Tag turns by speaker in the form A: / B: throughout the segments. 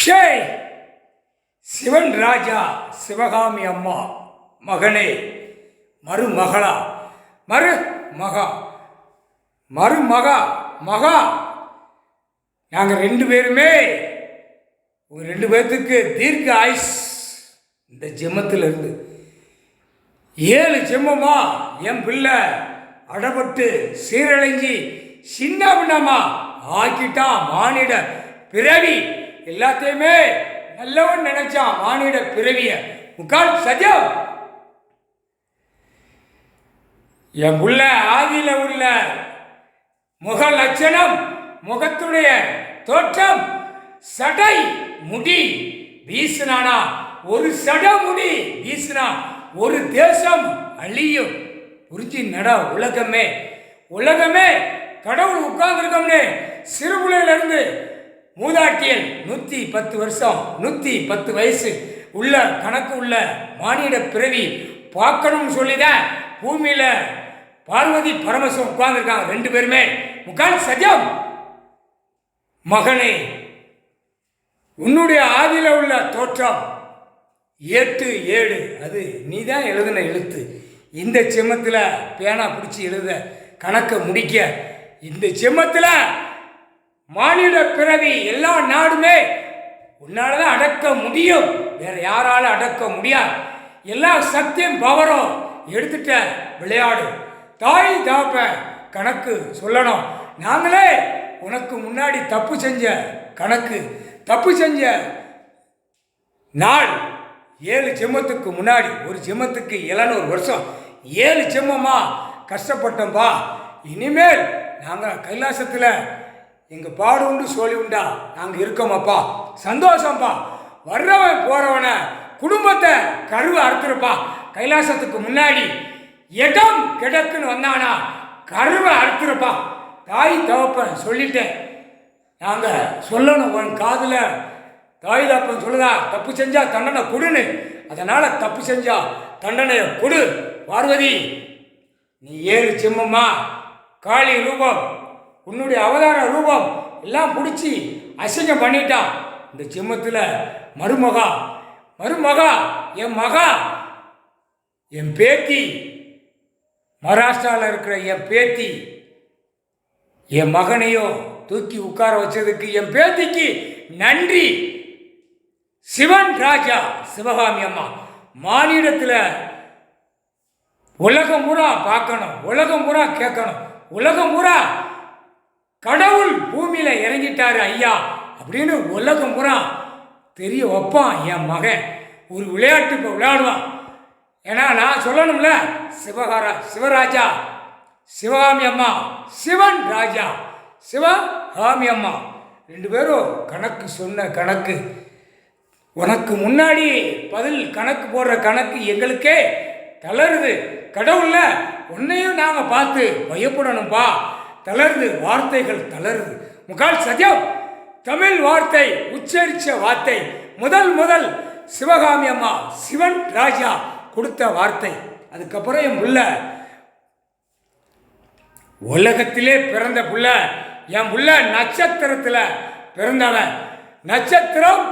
A: ஷே சிவன் ராஜா சிவகாமி அம்மா மகனே மருமகளா மருமகா மருமகா மகா நாங்கள் 2 பேருமே உங்கள் 2 பேர்த்துக்கு தீர்க்க ஆயுஸ். இந்த ஜென்மத்தில் இருந்து 7 ஜென்மமா என் பிள்ளை அடப்பட்டு சீரழிஞ்சி சின்ன பின்னமா ஆக்கிட்டா. மானிட பிறவி எல்லாத்தையுமே நல்லவன் நினைச்சான். மானிட பிறவிய முக்கால் சஜம் என் புள்ள ஆதியில உள்ள முக லட்சணம், முகத்துடைய தோற்றம், சடை முடி வீசினானா, ஒரு சட முடி வீசினா ஒரு தேசம் அழியும். புரிஞ்சு நட. உலகமே உலகமே கடவுள் உட்கார்ந்துருக்கோம்னு சிறுபுலையிலிருந்து மூதாட்டியல் 110 வருஷம் 110 வயசு உள்ள கணக்கு உள்ள மானிட பிறவி பார்க்கணும்னு சொல்லிதான் பூமியில பார்வதி பரமசிவம் உட்கார்ந்துருக்காங்க. 2 பேருமே முக்கால் சஜம். மகனே, உன்னுடைய ஆதியில உள்ள தோற்றம் 8 7 அது நீ தான் எழுதின எழுத்து. இந்த செம்மத்தில் பேனா பிடிச்சி எழுத கணக்கை முடிக்க இந்த செம்மத்தில் மானிட பிறவி எல்லா நாடுமே உன்னால தான் அடக்க முடியும். வேற யாரால அடக்க முடியாது. எல்லா சக்தியும் பவரும் எடுத்துட்ட விளையாடு. தாய் தாப்ப கணக்கு சொல்லணும். நாங்களே உனக்கு முன்னாடி தப்பு செஞ்ச கணக்கு, தப்பு செஞ்ச நாள் 7 ஜென்மத்துக்கு முன்னாடி. ஒரு ஜென்மத்துக்கு 700 வருஷம். 7 ஜென்மமா கஷ்டப்பட்டோம்பா. இனிமேல் நாங்கள் கைலாசத்தில் எங்கள் பாடு உண்டு சோழி உண்டா நாங்கள் இருக்கோமாப்பா. சந்தோஷம்ப்பா. வர்றவன் போகிறவனை குடும்பத்தை கருவை அறுத்துருப்பா. கைலாசத்துக்கு முன்னாடி இடம் கிடக்குன்னு வந்தானா கருவை அறுத்துருப்பா. தாய் தகப்பன் சொல்லிட்டேன். நாங்கள் சொல்லணும். உன் காதில் தாய் தகப்பன் சொல்லுதா, தப்பு செஞ்சா தண்டனை கொடுன்னு. அதனால் தப்பு செஞ்சா தண்டனையை கொடு. பார்வதி, நீ 7 ஜென்மமா காளி ரூபம், உன்னுடைய அவதார ரூபம் எல்லாம் பிடிச்சி அசிங்கம் பண்ணிட்டான். இந்த ஜென்மத்தில் மருமகா மருமகா என் மகா, என் பேத்தி, மகாராஷ்டிராவில் இருக்கிற என் பேத்தி, என் மகனையும் தூக்கி உட்கார வச்சதுக்கு என் பேத்திக்கு நன்றி. சிவன் ராஜா சிவகாமி அம்மா மானிடத்தில் உலகம் பூரா பார்க்கணும், உலகம் பூரா கேட்கணும், உலகம் பூரா கடவுள் பூமியில இறங்கிட்டாரு ஐயா அப்படின்னு உலகம் பூரா தெரிய வைப்பான். என் மகன் ஒரு விளையாட்டு இப்போ விளையாடுவான். ஏன்னா நான் சொல்லணும்ல, சிவராஜா சிவகாமி அம்மா, சிவன் ராஜா சிவகாமி அம்மா 2 பேரும் கணக்கு சொன்ன கணக்கு. உனக்கு முன்னாடி பதில் கணக்கு போடுற கணக்கு எங்களுக்கே தளருது. கடவுள்ல உன்னையும் நாங்கள் பார்த்து பயப்படணும்பா. தளருது, வார்த்தைகள் தளருது. முக்கால் சஜம் தமிழ் வார்த்தை உச்சரித்த வார்த்தை முதல் சிவகாமி அம்மா சிவன் ராஜா கொடுத்த வார்த்தை. அதுக்கப்புறம் என் புள்ள உலகத்திலே பிறந்த புள்ள. என் புள்ள நட்சத்திரத்தில் பிறந்தவன். நட்சத்திரம்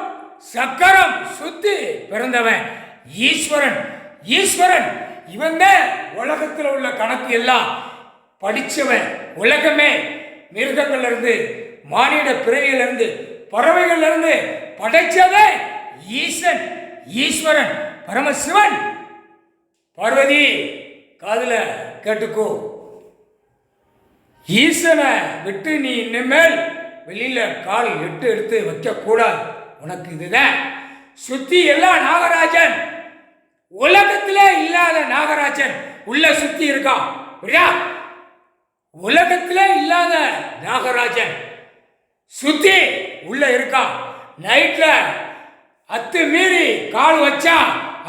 A: சக்கரம் சுத்தி பிறந்தவன். ஈஸ்வரன் ஈஸ்வரன் இவன் தான் உலகத்தில் உள்ள கணக்கு எல்லாம் படித்தவன். உலகமே மிருகங்கள்ல இருந்து, மானிட பிறவியிலிருந்து, பறவைகள்ல இருந்து படைச்சவே ஈசன் ஈஸ்வரன் பரமசிவன். பார்வதி காதுல கேட்டுக்கோ. ஈசனை விட்டு நீ இனிமேல் வெளியில கால் எடுத்து வைக்க கூடாது. உனக்கு இதுதான் சுத்தி எல்லாம் நாகராஜன். உலகத்திலே இல்லாத நாகராஜன் உள்ள சுத்தி இருக்கான். புரியா? உலகத்திலே இல்லாத நாகராஜன் சுத்தி உள்ள இருக்கான். நைட்ல அத்து மீறி கால் வச்சா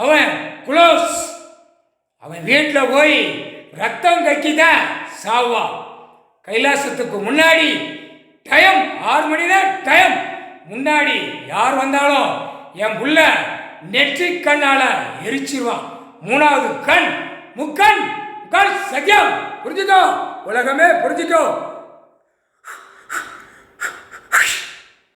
A: அவன் குளோஸ். அவன் வீட்டில் போய் ரத்தம் கக்கிதான் சாவான். கைலாசத்துக்கு முன்னாடி டைம் 6 மணி தான் டைம். முன்னாடி யார் வந்தாலும் என் புள்ள நெற்றி கண்ணால எரிச்சிருவான். 3வது கண் முக்கண் சத்தியம். புரிஞ்சுக்கோ, உலகமே புரிஞ்சுக்கோ.